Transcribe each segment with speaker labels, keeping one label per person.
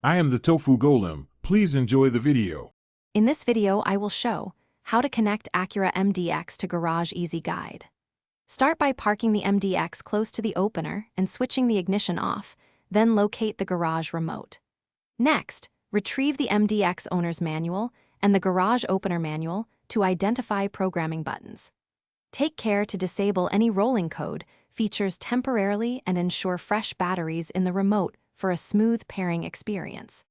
Speaker 1: I am the Tofu Golem. Please enjoy the video.
Speaker 2: In this video, I will show how to connect Acura MDX to Garage Easy Guide. Start by parking the MDX close to the opener and switching the ignition off, then locate the garage remote. Next, retrieve the MDX owner's manual and the garage opener manual to identify programming buttons. Take care to disable any rolling code features temporarily and ensure fresh batteries in the remote for a smooth pairing experience.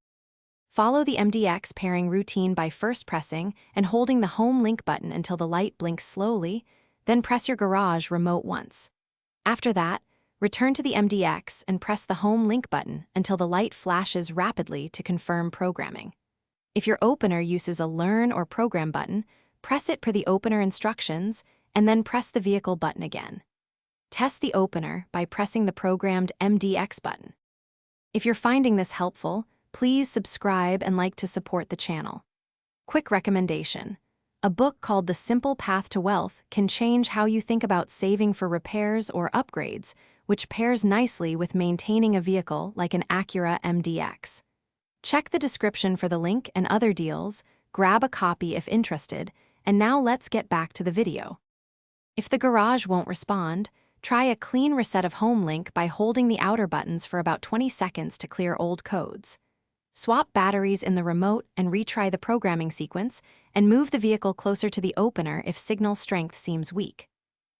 Speaker 2: Follow the MDX pairing routine by first pressing and holding the home link button until the light blinks slowly, then press your garage remote once. After that, return to the MDX and press the home link button until the light flashes rapidly to confirm programming. If your opener uses a Learn or Program button, press it per the opener instructions and then press the vehicle button again. Test the opener by pressing the programmed MDX button. If you're finding this helpful, please subscribe and like to support the channel. Quick recommendation: a book called The Simple Path to Wealth can change how you think about saving for repairs or upgrades, which pairs nicely with maintaining a vehicle like an Acura MDX. Check the description for the link and other deals, grab a copy if interested, and now let's get back to the video. If the garage won't respond, try a clean reset of home link by holding the outer buttons for about 20 seconds to clear old codes. Swap batteries in the remote and retry the programming sequence, and move the vehicle closer to the opener if signal strength seems weak.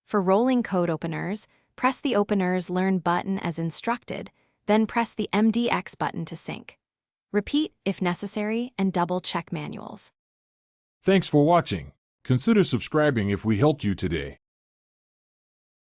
Speaker 2: For rolling code openers, press the opener's Learn button as instructed, then press the MDX button to sync. Repeat if necessary and double-check manuals.
Speaker 1: Thanks for watching. Consider subscribing if we helped you today.